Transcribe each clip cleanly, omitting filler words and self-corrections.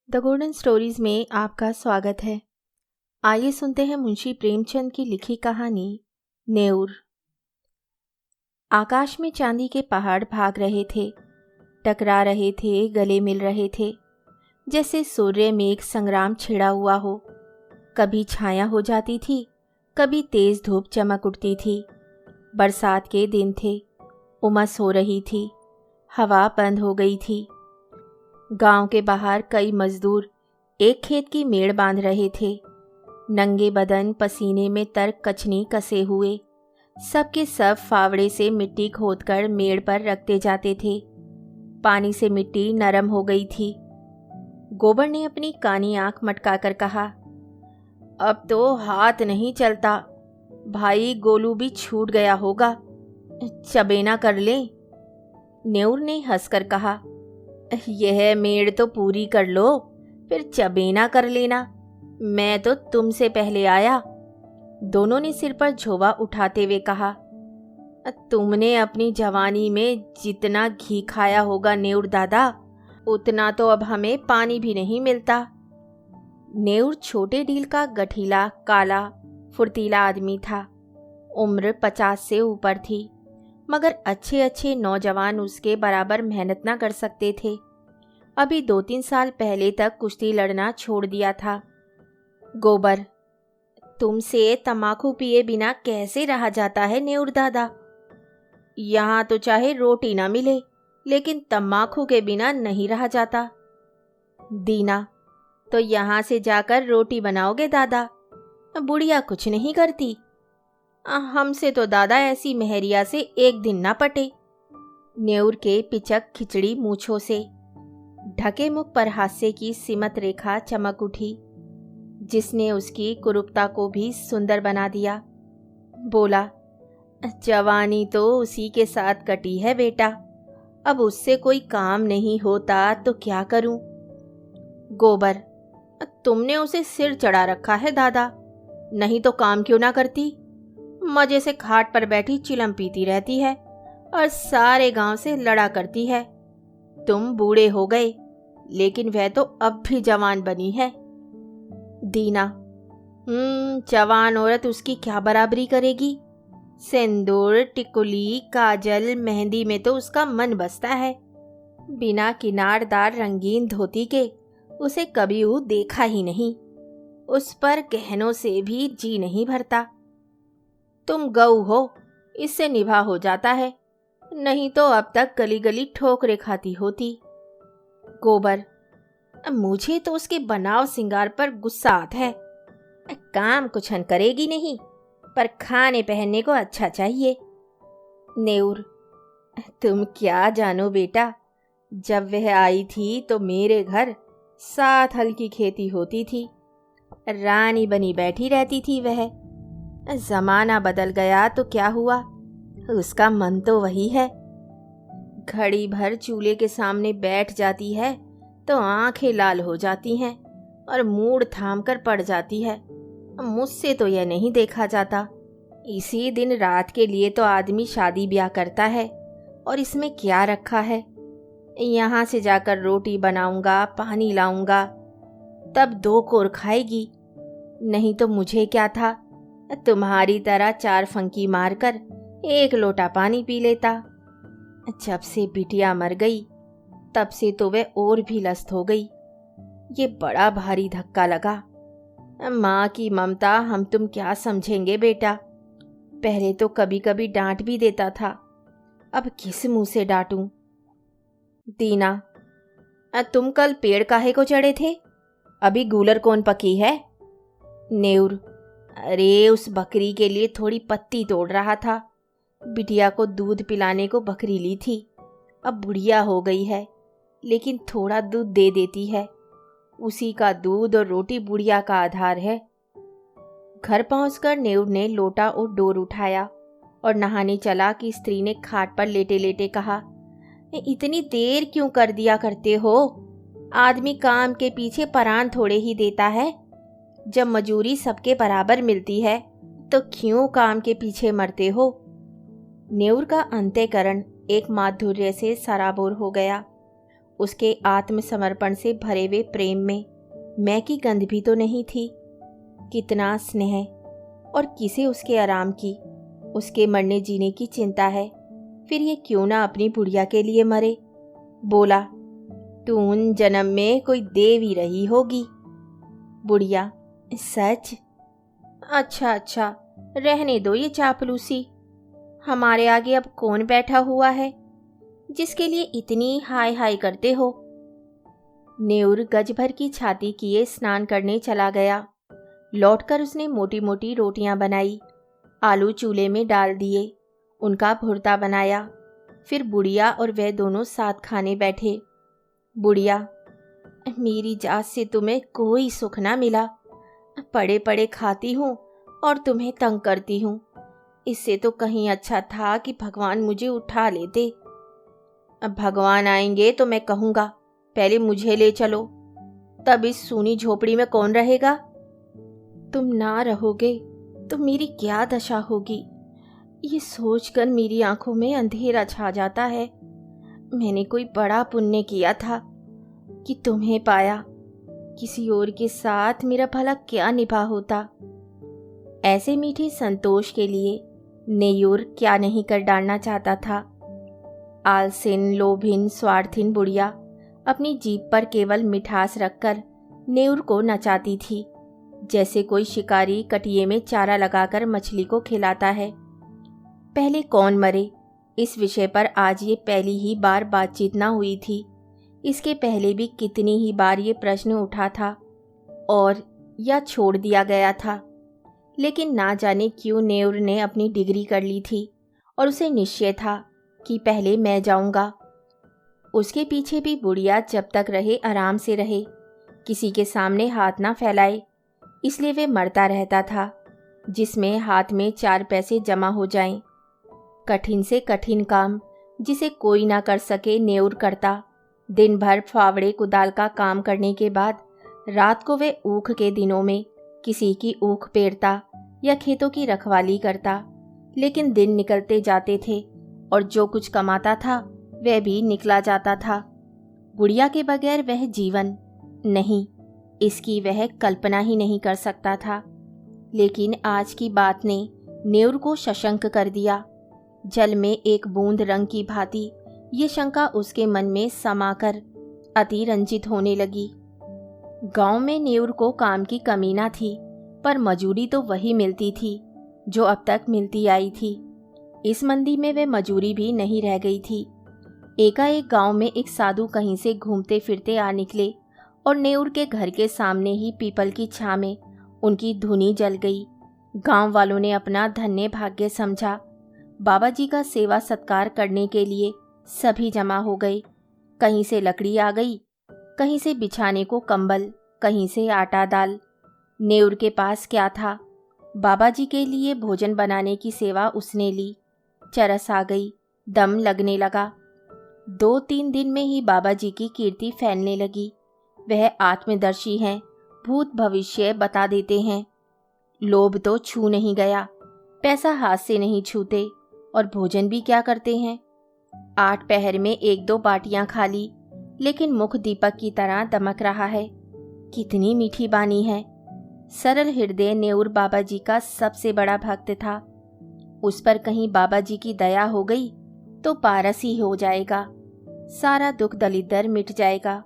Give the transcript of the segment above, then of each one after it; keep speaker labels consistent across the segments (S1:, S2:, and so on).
S1: The golden stories में आपका स्वागत है। आइए सुनते हैं मुंशी प्रेमचंद की लिखी कहानी नेउर। आकाश में चांदी के पहाड़ भाग रहे थे, टकरा रहे थे, गले मिल रहे थे, जैसे सूर्य में एक संग्राम छिड़ा हुआ हो। कभी छाया हो जाती थी, कभी तेज धूप चमक उठती थी। बरसात के दिन थे, उमस हो रही थी, हवा बंद हो गई थी। गांव के बाहर कई मजदूर एक खेत की मेड़ बांध रहे थे। नंगे बदन, पसीने में तर कछनी कसे हुए, सबके सब फावड़े से मिट्टी खोदकर मेड़ पर रखते जाते थे। पानी से मिट्टी नरम हो गई थी। गोबर ने अपनी कानी आंख मटकाकर कहा, अब तो हाथ नहीं चलता, भाई गोलू भी छूट गया होगा, चबेना कर ले। नेउर ने हंसकर कहा, यह मेड़ तो पूरी कर लो, फिर चबेना कर लेना, मैं तो तुमसे पहले आया। दोनों ने सिर पर झोवा उठाते हुए कहा, तुमने अपनी जवानी में जितना घी खाया होगा नेउर दादा, उतना तो अब हमें पानी भी नहीं मिलता। नेउर छोटे डील का गठीला, काला, फुर्तीला आदमी था। उम्र 50 से ऊपर थी, मगर अच्छे अच्छे नौजवान उसके बराबर मेहनत ना कर सकते थे। अभी 2-3 साल पहले तक कुश्ती लड़ना छोड़ दिया था। गोबर, तुमसे तम्बाकू पिए बिना कैसे रहा जाता है नेउर दादा? यहाँ तो चाहे रोटी ना मिले, लेकिन तम्बाकू के बिना नहीं रहा जाता। दीना, तो यहाँ से जाकर रोटी बनाओगे दादा? बुढ़िया कुछ नहीं करती। हमसे तो दादा ऐसी मेहरिया से एक दिन ना पटे। नेउर के पिचक खिचड़ी मूछों से ढके मुख पर हास्य की सीमत रेखा चमक उठी, जिसने उसकी कुरूपता को भी सुंदर बना दिया। बोला, जवानी तो उसी के साथ कटी है बेटा, अब उससे कोई काम नहीं होता तो क्या करूं? गोबर, तुमने उसे सिर चढ़ा रखा है दादा, नहीं तो काम क्यों ना करती? मजे से खाट पर बैठी चिलम पीती रहती है और सारे गांव से लड़ा करती है। तुम बूढ़े हो गए, लेकिन वह तो अब भी जवान बनी है। दीना, जवान औरत उसकी क्या बराबरी करेगी? सिंदूर, टिकुली, काजल, मेहंदी में तो उसका मन बसता है। बिना किनारदार रंगीन धोती के उसे कभी वो देखा ही नहीं। उस पर गहनों से भी जी नहीं भरता। तुम गऊ हो, इससे निभा हो जाता है, नहीं तो अब तक गली गली ठोकरे खाती होती। गोबर, मुझे तो उसके बनाव सिंगार पर गुस्सा आता है। काम कुछ करेगी नहीं, पर खाने पहनने को अच्छा चाहिए। नेउर, तुम क्या जानो बेटा, जब वह आई थी तो मेरे घर 7 हल की खेती होती थी, रानी बनी बैठी रहती थी वह। जमाना बदल गया तो क्या हुआ, उसका मन तो वही है। घड़ी भर चूल्हे के सामने बैठ जाती है तो आंखें लाल हो जाती हैं और मूड थाम कर पड़ जाती है। मुझसे तो यह नहीं देखा जाता। इसी दिन रात के लिए तो आदमी शादी ब्याह करता है, और इसमें क्या रखा है? यहाँ से जाकर रोटी बनाऊंगा, पानी लाऊंगा, तब 2 कोर खाएगी, नहीं तो मुझे क्या था, तुम्हारी तरह 4 फंकी मारकर 1 लोटा पानी पी लेता। जब से बिटिया मर गई, तब से तो वह और भी लस्त हो गई। ये बड़ा भारी धक्का लगा। माँ की ममता हम तुम क्या समझेंगे बेटा। पहले तो कभी कभी डांट भी देता था, अब किस मुंह से डांटूं? दीना, तुम कल पेड़ काहे को चढ़े थे? अभी गूलर कौन पकी है? नेउर, अरे उस बकरी के लिए थोड़ी पत्ती तोड़ रहा था। बिटिया को दूध पिलाने को बकरी ली थी, अब बुढ़िया हो गई है, लेकिन थोड़ा दूध दे देती है। उसी का दूध और रोटी बुढ़िया का आधार है। घर पहुंचकर नेउर ने लोटा और डोर उठाया और नहाने चला कि स्त्री ने खाट पर लेटे लेटे कहा, इतनी देर क्यों कर दिया करते हो? आदमी काम के पीछे परान थोड़े ही देता है। जब मजूरी सबके बराबर मिलती है तो क्यों काम के पीछे मरते हो? नेउर का अंतःकरण एक माधुर्य से सराबोर हो गया। उसके आत्मसमर्पण से भरे हुए प्रेम में मैं की गंध भी तो नहीं थी। कितना स्नेह, और किसे उसके आराम की, उसके मरने जीने की चिंता है। फिर ये क्यों ना अपनी बुढ़िया के लिए मरे। बोला, तू उन जन्म में कोई देवी रही होगी। बुढ़िया, सच? अच्छा अच्छा, रहने दो ये चापलूसी। हमारे आगे अब कौन बैठा हुआ है जिसके लिए इतनी हाय हाय करते हो। नेउर गज भर की छाती किए स्नान करने चला गया। लौटकर उसने मोटी मोटी रोटियां बनाई, आलू चूल्हे में डाल दिए, उनका भुर्ता बनाया। फिर बुढ़िया और वह दोनों साथ खाने बैठे। बुढ़िया, मेरी जात से तुम्हें कोई सुख ना मिला। पड़े पड़े खाती हूँ और तुम्हें तंग करती हूँ। इससे तो कहीं अच्छा था कि भगवान मुझे उठा लेते। अब भगवान आएंगे तो मैं कहूँगा, पहले मुझे ले चलो। तब इस सूनी झोपड़ी में कौन रहेगा? तुम ना रहोगे तो मेरी क्या दशा होगी, ये सोचकर मेरी आंखों में अंधेरा छा जाता है। मैंने कोई बड़ा पुण्य किया था कि तुम्हें पाया। किसी और के साथ मेरा भला क्या निभा होता। ऐसे मीठे संतोष के लिए नेयूर क्या नहीं कर डालना चाहता था। आलसिन, लोभिन, स्वार्थिन बुढ़िया अपनी जीभ पर केवल मिठास रखकर नेयूर को नचाती थी, जैसे कोई शिकारी कटिये में चारा लगाकर मछली को खिलाता है। पहले कौन मरे, इस विषय पर आज ये पहली ही बार बातचीत न हुई थी। इसके पहले भी कितनी ही बार ये प्रश्न उठा था और या छोड़ दिया गया था। लेकिन ना जाने क्यों नेउर ने अपनी डिग्री कर ली थी और उसे निश्चय था कि पहले मैं जाऊंगा। उसके पीछे भी बुढ़िया जब तक रहे आराम से रहे, किसी के सामने हाथ ना फैलाए। इसलिए वे मरता रहता था, जिसमें हाथ में 4 पैसे जमा हो जाएं। कठिन से कठिन काम जिसे कोई ना कर सके नेउर करता। दिन भर फावड़े कुदाल का काम करने के बाद रात को वे ऊख के दिनों में किसी की ऊख पेरता या खेतों की रखवाली करता। लेकिन दिन निकलते जाते थे और जो कुछ कमाता था वह भी निकला जाता था। बुढ़िया के बगैर वह जीवन नहीं, इसकी वह कल्पना ही नहीं कर सकता था। लेकिन आज की बात ने नेउर को सशंक कर दिया। जल में एक बूंद रंग की भांति ये शंका उसके मन में समाकर अति रंजित होने लगी। गांव में नेउर को काम की कमी ना थी, पर मजूरी तो वही मिलती थी जो अब तक मिलती आई थी। इस मंदी में वे मजूरी भी नहीं रह गई थी। एकाएक गांव में एक साधु कहीं से घूमते फिरते आ निकले और नेउर के घर के सामने ही पीपल की छां में उनकी धुनी जल गई। गांव वालों ने अपना धन्य भाग्य समझा। बाबा जी का सेवा सत्कार करने के लिए सभी जमा हो गए। कहीं से लकड़ी आ गई, कहीं से बिछाने को कंबल, कहीं से आटा दाल। नेउर के पास क्या था? बाबा जी के लिए भोजन बनाने की सेवा उसने ली। चरस आ गई, दम लगने लगा। 2-3 दिन में ही बाबा जी की कीर्ति फैलने लगी। वह आत्मदर्शी हैं, भूत भविष्य बता देते हैं। लोभ तो छू नहीं गया, पैसा हाथ से नहीं छूते, और भोजन भी क्या करते हैं। 8 पहर में 1-2 बाटियां खा ली, लेकिन मुख दीपक की तरह दमक रहा है। कितनी मीठी बानी है। सरल हृदय नेउर बाबा जी का सबसे बड़ा भक्त था। उस पर कहीं बाबा जी की दया हो गई तो पारस ही हो जाएगा, सारा दुख दलिद्दर मिट जाएगा।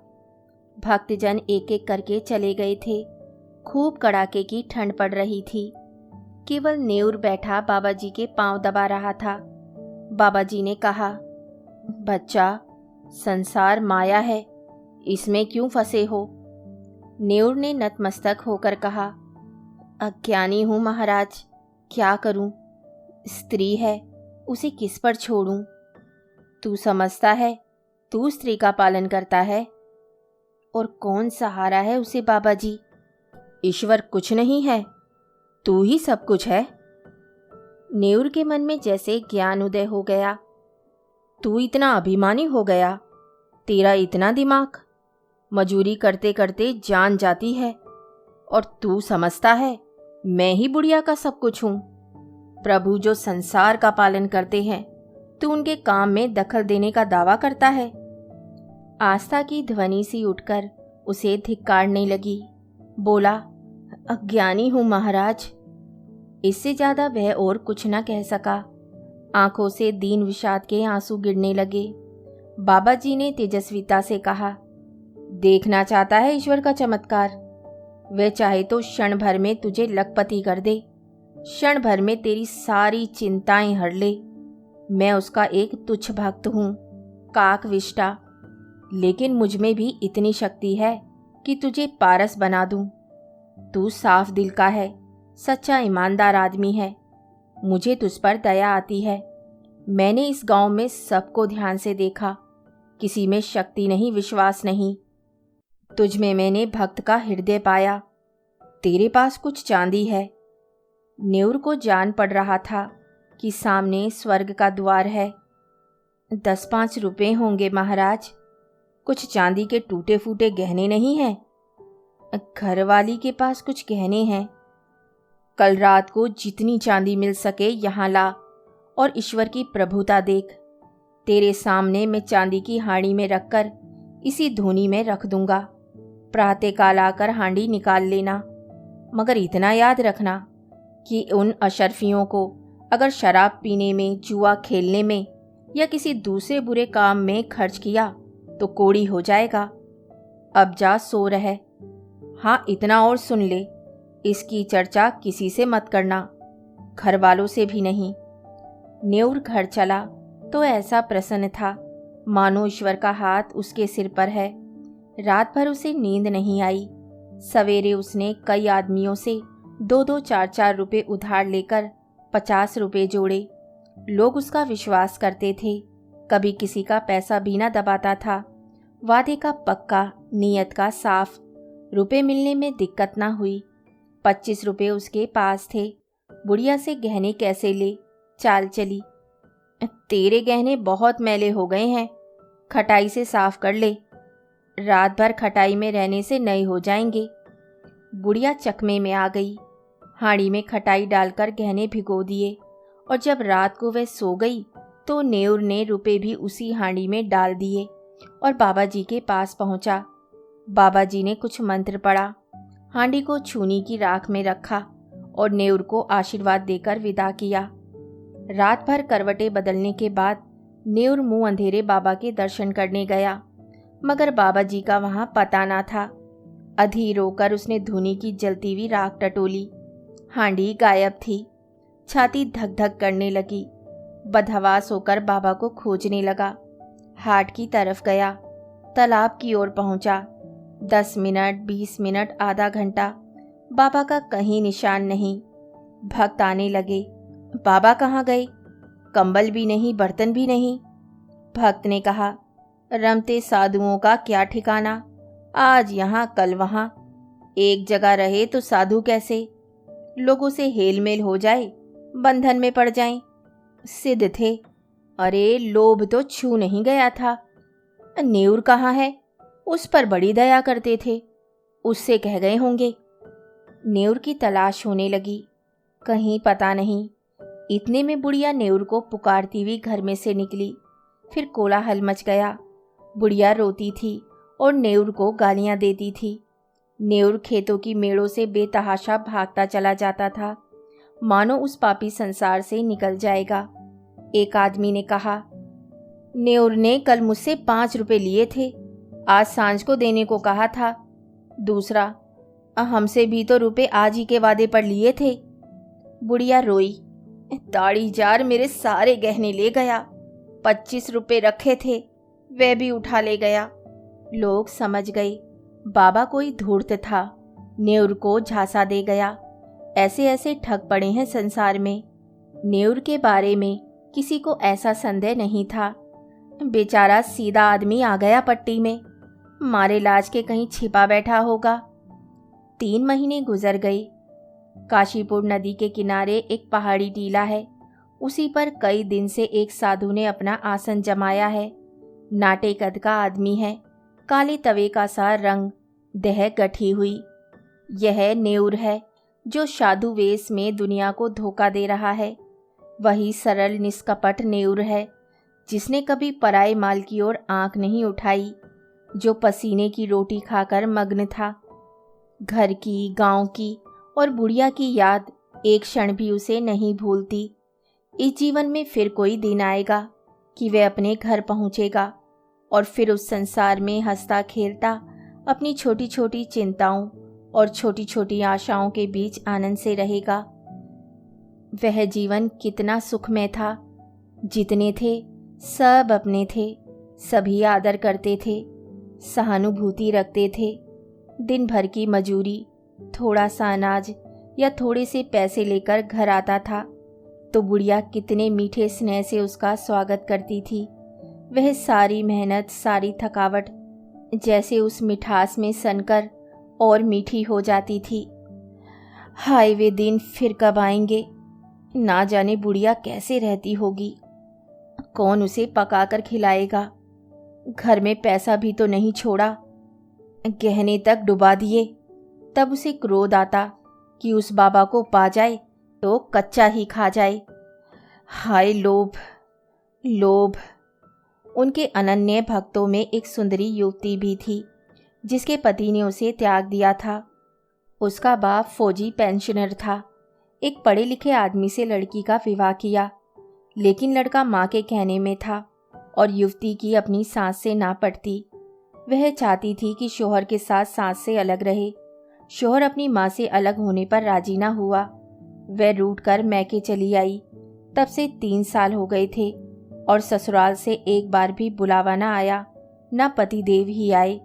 S1: भक्तजन एक एक करके चले गए थे। खूब कड़ाके की ठंड पड़ रही थी। केवल नेउर बैठा बाबा जी के पांव दबा रहा था। बाबा जी ने कहा, बच्चा, संसार माया है, इसमें क्यों फंसे हो? नेउर ने नतमस्तक होकर कहा, अज्ञानी हूँ महाराज, क्या करूं? स्त्री है, उसे किस पर छोड़ूं? तू समझता है, तू स्त्री का पालन करता है, और कौन सहारा है उसे बाबा जी? ईश्वर कुछ नहीं है, तू ही सब कुछ है। नेउर के मन में जैसे ज्ञान उदय हो गया। तू इतना अभिमानी हो गया, तेरा इतना दिमाग, मजूरी करते करते जान जाती है, और तू समझता है मैं ही बुढ़िया का सब कुछ हूं। प्रभु जो संसार का पालन करते हैं, तू उनके काम में दखल देने का दावा करता है। आस्था की ध्वनि सी उठकर उसे धिक्कारने लगी। बोला, अज्ञानी हूँ महाराज। इससे ज्यादा वह और कुछ न कह सका। आंखों से दीन विषाद के आंसू गिरने लगे। बाबा जी ने तेजस्विता से कहा, देखना चाहता है ईश्वर का चमत्कार? वह चाहे तो क्षण भर में तुझे लखपति कर दे, क्षण भर में तेरी सारी चिंताएं हर ले। मैं उसका एक तुच्छ भक्त हूँ, काकविष्टा, लेकिन मुझ में भी इतनी शक्ति है कि तुझे पारस बना दूं। तू साफ दिल का है, सच्चा ईमानदार आदमी है। मुझे तुझ पर दया आती है। मैंने इस गांव में सबको ध्यान से देखा, किसी में शक्ति नहीं, विश्वास नहीं। तुझ में मैंने भक्त का हृदय पाया। तेरे पास कुछ चांदी है। नेउर को जान पड़ रहा था कि सामने स्वर्ग का द्वार है। 10-5 रुपए होंगे महाराज। कुछ चांदी के टूटे फूटे गहने नहीं हैं? घरवाली के पास कुछ गहने हैं। कल रात को जितनी चांदी मिल सके यहाँ ला और ईश्वर की प्रभुता देख। तेरे सामने मैं चांदी की हांडी में रखकर इसी धूनी में रख दूंगा। प्रातःकाल आकर हांडी निकाल लेना, मगर इतना याद रखना कि उन अशर्फियों को अगर शराब पीने में, जुआ खेलने में या किसी दूसरे बुरे काम में खर्च किया तो कोड़ी हो जाएगा। अब जा सो रहे। हाँ, इतना और सुन ले, इसकी चर्चा किसी से मत करना, घर वालों से भी नहीं। नेउर घर चला तो ऐसा प्रसन्न था मानो ईश्वर का हाथ उसके सिर पर है। रात भर उसे नींद नहीं आई। सवेरे उसने कई आदमियों से 2-2, 4-4 रुपए उधार लेकर 50 रुपए जोड़े। लोग उसका विश्वास करते थे, कभी किसी का पैसा भी ना दबाता था। वादे का पक्का, नीयत का साफ। रुपए मिलने में दिक्कत ना हुई। 25 रुपए उसके पास थे। बुढ़िया से गहने कैसे ले, चाल चली। तेरे गहने बहुत मैले हो गए हैं, खटाई से साफ कर ले। रात भर खटाई में रहने से नए हो जाएंगे। बुढ़िया चकमे में आ गई। हांडी में खटाई डालकर गहने भिगो दिए और जब रात को वह सो गई तो नेउर ने रुपए भी उसी हांडी में डाल दिए और बाबा जी के पास पहुंचा। बाबा जी ने कुछ मंत्र पढ़ा, हांडी को छूनी की राख में रखा और नेउर को आशीर्वाद देकर विदा किया। रात भर करवटें बदलने के बाद नेउर मुंह अंधेरे बाबा के दर्शन करने गया, मगर बाबा जी का वहां पता ना था। अधीर होकर उसने धूनी की जलती हुई राख टटोली। हांडी गायब थी। छाती धक धक करने लगी। बदहवास होकर बाबा को खोजने लगा। हाट की तरफ गया, तालाब की ओर पहुंचा। 10 मिनट, 20 मिनट, आधा घंटा, बाबा का कहीं निशान नहीं। भक्त आने लगे। बाबा कहाँ गए? कंबल भी नहीं, बर्तन भी नहीं। भक्त ने कहा, रमते साधुओं का क्या ठिकाना, आज यहाँ कल वहाँ। एक जगह रहे तो साधु कैसे? लोगों से हेल मेल हो जाए, बंधन में पड़ जाएं। सिद्ध थे। अरे लोभ तो छू नहीं गया था। नेउर कहाँ है? उस पर बड़ी दया करते थे, उससे कह गए होंगे। नेउर की तलाश होने लगी, कहीं पता नहीं। इतने में बुढ़िया नेउर को पुकारती हुई घर में से निकली। फिर कोलाहल मच गया। बुढ़िया रोती थी और नेउर को गालियां देती थी। नेउर खेतों की मेड़ों से बेतहाशा भागता चला जाता था, मानो उस पापी संसार से निकल जाएगा। एक आदमी ने कहा, नेउर ने कल मुझसे 5 रुपए लिए थे, आज सांझ को देने को कहा था। दूसरा, हमसे भी तो रुपए आज ही के वादे पर लिए थे। बुढ़िया रोई, दाढ़ी जार मेरे सारे गहने ले गया। 25 रुपए रखे थे, वह भी उठा ले गया। लोग समझ गए बाबा कोई धूर्त था, नेउर को झांसा दे गया। ऐसे ऐसे ठग पड़े हैं संसार में। नेउर के बारे में किसी को ऐसा संदेह नहीं था। बेचारा सीधा आदमी आ गया पट्टी में, मारे लाज के कहीं छिपा बैठा होगा। 3 महीने गुजर गए। काशीपुर नदी के किनारे एक पहाड़ी टीला है, उसी पर कई दिन से एक साधु ने अपना आसन जमाया है। नाटे कद का आदमी है, काले तवे का सा रंग, देह गठी हुई। यह नेउर है जो साधु वेश में दुनिया को धोखा दे रहा है। वही सरल निष्कपट नेउर है जिसने कभी पराये माल की ओर आंख नहीं उठाई। जो पसीने की रोटी खाकर मग्न था। घर की, गांव की और बुढ़िया की याद एक क्षण भी उसे नहीं भूलती। इस जीवन में फिर कोई दिन आएगा कि वह अपने घर पहुंचेगा और फिर उस संसार में हंसता खेलता अपनी छोटी छोटी चिंताओं और छोटी छोटी आशाओं के बीच आनंद से रहेगा। वह जीवन कितना सुखमय था। जितने थे सब अपने थे, सभी आदर करते थे, सहानुभूति रखते थे। दिन भर की मजूरी, थोड़ा सा अनाज या थोड़े से पैसे लेकर घर आता था तो बुढ़िया कितने मीठे स्नेह से उसका स्वागत करती थी। वह सारी मेहनत, सारी थकावट जैसे उस मिठास में सनकर और मीठी हो जाती थी। हाय वे दिन फिर कब आएंगे। ना जाने बुढ़िया कैसे रहती होगी। कौन उसे पकाकर खिलाएगा। घर में पैसा भी तो नहीं छोड़ा, गहने तक डुबा दिए। तब उसे क्रोध आता कि उस बाबा को पा जाए तो कच्चा ही खा जाए। हाय लोभ, लोभ। उनके अनन्य भक्तों में एक सुंदरी युवती भी थी जिसके पति ने उसे त्याग दिया था। उसका बाप फौजी पेंशनर था। एक पढ़े लिखे आदमी से लड़की का विवाह किया, लेकिन लड़का माँ के कहने में था और युवती की अपनी सास से ना पड़ती। वह चाहती थी कि शौहर के साथ सास से अलग रहे। शौहर अपनी माँ से अलग होने पर राजी ना हुआ। वह रूठ कर मैके चली आई। तब से 3 साल हो गए थे और ससुराल से एक बार भी बुलावा ना आया, न पति देव ही आए।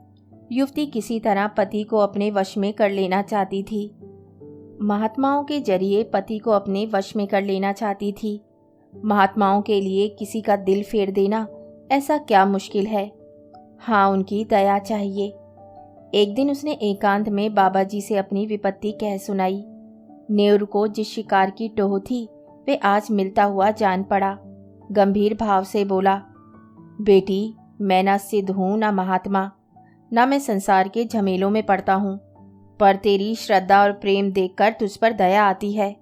S1: युवती किसी तरह पति को अपने वश में कर लेना चाहती थी। महात्माओं के जरिए पति को अपने वश में कर लेना चाहती थी। महात्माओं के लिए किसी का दिल फेर देना ऐसा क्या मुश्किल है। हाँ, उनकी दया चाहिए। एक दिन उसने एकांत में बाबा जी से अपनी विपत्ति कह सुनाई। नेउर को जिस शिकार की टोह थी वे आज मिलता हुआ जान पड़ा। गंभीर भाव से बोला, बेटी, मैं ना सिद्ध हूँ ना महात्मा, ना मैं संसार के झमेलों में पड़ता हूँ, पर तेरी श्रद्धा और प्रेम देखकर तुझ पर दया आती है।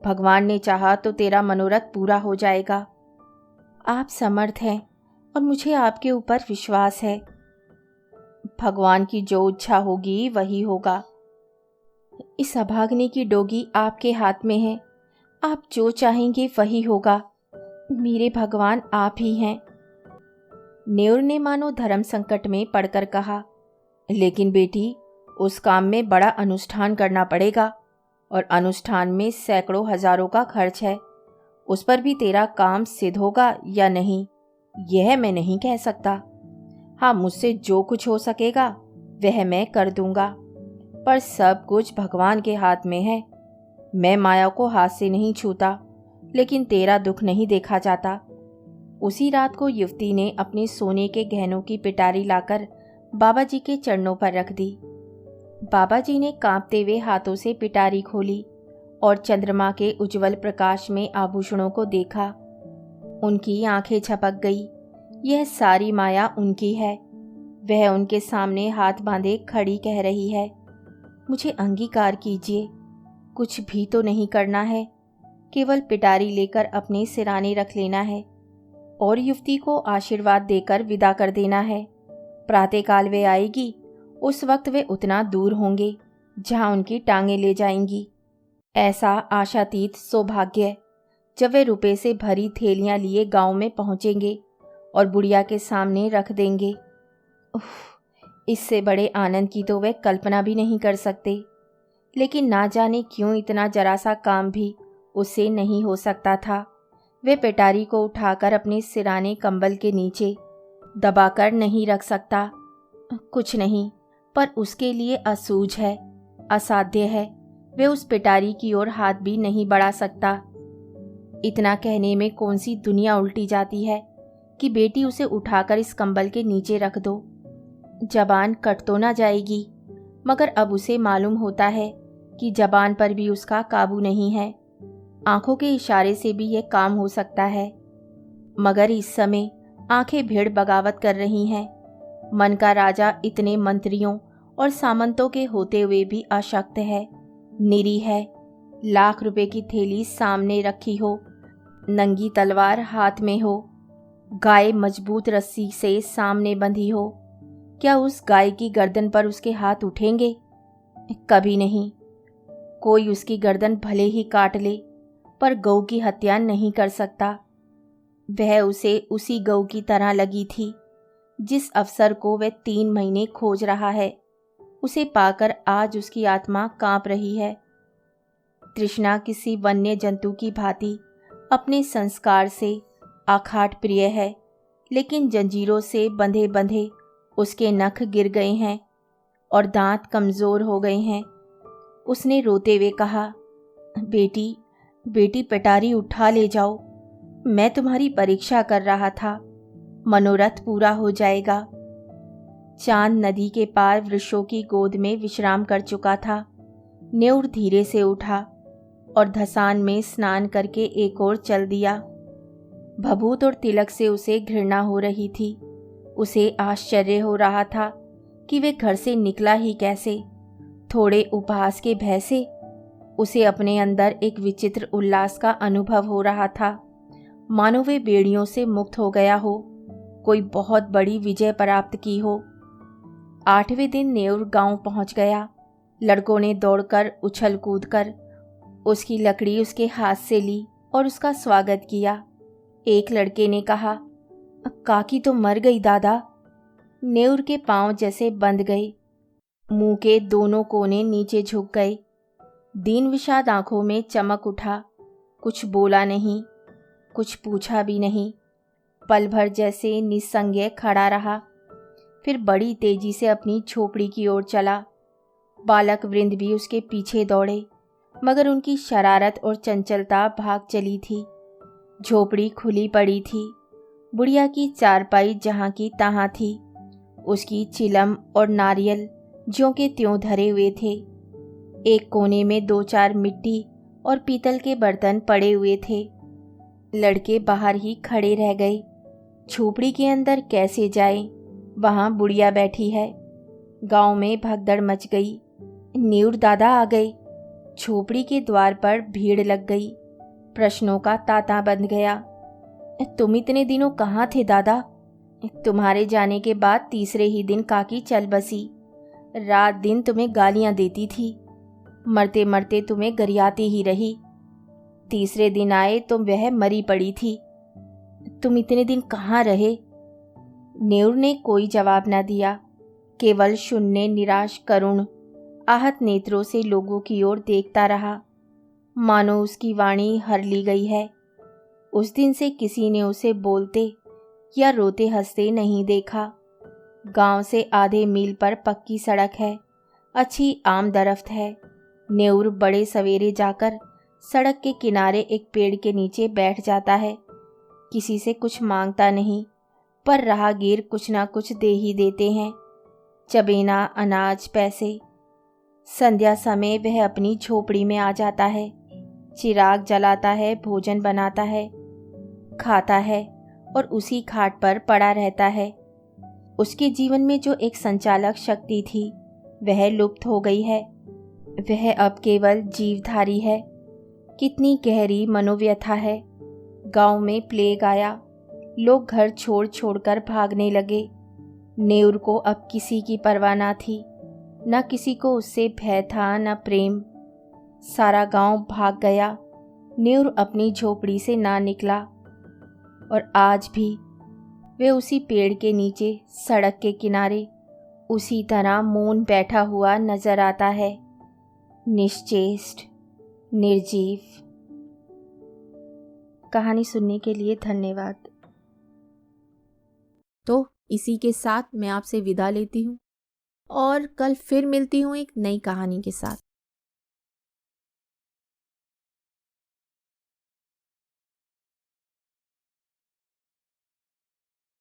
S1: भगवान ने चाहा तो तेरा मनोरथ पूरा हो जाएगा। आप समर्थ हैं और मुझे आपके ऊपर विश्वास है। भगवान की जो इच्छा होगी वही होगा। इस अभागने की डोगी आपके हाथ में है। आप जो चाहेंगे वही होगा। मेरे भगवान आप ही हैं। नेउर ने मानो धर्म संकट में पड़कर कहा, लेकिन बेटी, उस काम में बड़ा अनुष्ठान करना पड़ेगा और अनुष्ठान में सैकड़ों हजारों का खर्च है। उस पर भी तेरा काम सिद्ध होगा या नहीं, यह मैं नहीं कह सकता। हाँ, मुझसे जो कुछ हो सकेगा वह मैं कर दूंगा, पर सब कुछ भगवान के हाथ में है। मैं माया को हाथ से नहीं छूता, लेकिन तेरा दुख नहीं देखा जाता। उसी रात को युवती ने अपने सोने के गहनों की पिटारी लाकर बाबा जी के चरणों पर रख दी। बाबा जी ने कांपते हुए हाथों से पिटारी खोली और चंद्रमा के उज्जवल प्रकाश में आभूषणों को देखा। उनकी आंखें झपक गई। यह सारी माया उनकी है। वह उनके सामने हाथ बांधे खड़ी कह रही है, मुझे अंगीकार कीजिए। कुछ भी तो नहीं करना है, केवल पिटारी लेकर अपने सिराने रख लेना है और युवती को आशीर्वाद देकर विदा कर देना है। प्रातःकाल वे आएगी, उस वक्त वे उतना दूर होंगे जहां उनकी टांगें ले जाएंगी। ऐसा आशातीत सौभाग्य जब वे रुपए से भरी थैलियां लिए गांव में पहुंचेंगे और बुढ़िया के सामने रख देंगे। इससे बड़े आनंद की तो वे कल्पना भी नहीं कर सकते। लेकिन ना जाने क्यों इतना जरा सा काम भी उससे नहीं हो सकता था। वे पिटारी को उठाकर अपने सिराने कंबल के नीचे दबाकर नहीं रख सकता। कुछ नहीं, पर उसके लिए असूझ है, असाध्य है। वे उस पिटारी की ओर हाथ भी नहीं बढ़ा सकता। इतना कहने में कौन सी दुनिया उल्टी जाती है कि बेटी उसे उठाकर इस कंबल के नीचे रख दो। जबान कट तो ना जाएगी, मगर अब उसे मालूम होता है कि जबान पर भी उसका काबू नहीं है। आंखों के इशारे से भी यह काम हो सकता है, मगर इस समय आंखें भीड़ बगावत कर रही हैं। मन का राजा इतने मंत्रियों और सामंतों के होते हुए भी अशक्त है, निरी है। लाख रुपए की थैली सामने रखी हो, नंगी तलवार हाथ में हो, गाय मजबूत रस्सी से सामने बंधी हो, क्या उस गाय की गर्दन पर उसके हाथ उठेंगे? कभी नहीं। कोई उसकी गर्दन भले ही काट ले, पर गऊ की हत्या नहीं कर सकता। वह उसे उसी गऊ की तरह लगी थी जिस अफसर को वह 3 महीने खोज रहा है। उसे पाकर आज उसकी आत्मा कांप रही है। तृष्णा किसी वन्य जंतु की भांति अपने संस्कार से आखाट प्रिय है, लेकिन जंजीरों से बंधे बंधे उसके नख गिर गए हैं और दांत कमज़ोर हो गए हैं। उसने रोते हुए कहा, बेटी बेटी, पेटारी उठा ले जाओ। मैं तुम्हारी परीक्षा कर रहा था, मनोरथ पूरा हो जाएगा। चांद नदी के पार वृक्षों की गोद में विश्राम कर चुका था। न्योर धीरे से उठा और धसान में स्नान करके एक ओर चल दिया। भभूत और तिलक से उसे घृणा हो रही थी। उसे आश्चर्य हो रहा था कि वे घर से निकला ही कैसे। थोड़े उपहास के भय से उसे अपने अंदर एक विचित्र उल्लास का अनुभव हो रहा था, मानो वे बेड़ियों से मुक्त हो गया हो, कोई बहुत बड़ी विजय प्राप्त की हो। 8वें दिन नेउर गांव पहुंच गया। लड़कों ने दौड़कर उछल कूद कर उसकी लकड़ी उसके हाथ से ली और उसका स्वागत किया। एक लड़के ने कहा, काकी तो मर गई दादा। नेउर के पांव जैसे बंध गए, मुंह के दोनों कोने नीचे झुक गए। दीन विषाद आंखों में चमक उठा। कुछ बोला नहीं, कुछ पूछा भी नहीं। पल भर जैसे निस्संज्ञ खड़ा रहा, फिर बड़ी तेजी से अपनी झोपड़ी की ओर चला। बालक वृंद भी उसके पीछे दौड़े, मगर उनकी शरारत और चंचलता भाग चली थी। झोपड़ी खुली पड़ी थी। बुढ़िया की चारपाई जहाँ की तहाँ थी। उसकी चिलम और नारियल ज्यों के त्यों धरे हुए थे। एक कोने में 2-4 मिट्टी और पीतल के बर्तन पड़े हुए थे। लड़के बाहर ही खड़े रह गए। झोपड़ी के अंदर कैसे जाए? वहाँ बुढ़िया बैठी है। गांव में भगदड़ मच गई। न्यूर दादा आ गए। झोपड़ी के द्वार पर भीड़ लग गई। प्रश्नों का तांता बंध गया। तुम इतने दिनों कहाँ थे दादा? तुम्हारे जाने के बाद तीसरे ही दिन काकी चल बसी। रात दिन तुम्हें गालियां देती थी, मरते मरते तुम्हें गरियाती ही रही। तीसरे दिन आए तो वह मरी पड़ी थी। तुम इतने दिन कहाँ रहे? नेउर ने कोई जवाब न दिया, केवल शून्य निराश करुण आहत नेत्रों से लोगों की ओर देखता रहा, मानो उसकी वाणी हर ली गई है। उस दिन से किसी ने उसे बोलते या रोते हंसते नहीं देखा। गांव से आधे मील पर पक्की सड़क है, अच्छी आम दरख्त है। नेउर बड़े सवेरे जाकर सड़क के किनारे एक पेड़ के नीचे बैठ जाता है। किसी से कुछ मांगता नहीं, पर राहगीर कुछ ना कुछ दे ही देते हैं, चबेना, अनाज, पैसे। संध्या समय वह अपनी झोपड़ी में आ जाता है, चिराग जलाता है, भोजन बनाता है, खाता है और उसी खाट पर पड़ा रहता है। उसके जीवन में जो एक संचालक शक्ति थी वह लुप्त हो गई है। वह अब केवल जीवधारी है। कितनी गहरी मनोव्यथा है। गांव में प्लेग आया, लोग घर छोड़ छोड़कर भागने लगे। नेउर को अब किसी की परवाह न थी, न किसी को उससे भय था, न प्रेम। सारा गांव भाग गया। नेउर अपनी झोपड़ी से ना निकला और आज भी वे उसी पेड़ के नीचे सड़क के किनारे उसी तरह मौन बैठा हुआ नजर आता है, निश्चेष्ट, निर्जीव। कहानी सुनने के लिए धन्यवाद।
S2: तो इसी के साथ मैं आपसे विदा लेती हूँ और कल फिर मिलती हूँ एक नई कहानी के साथ।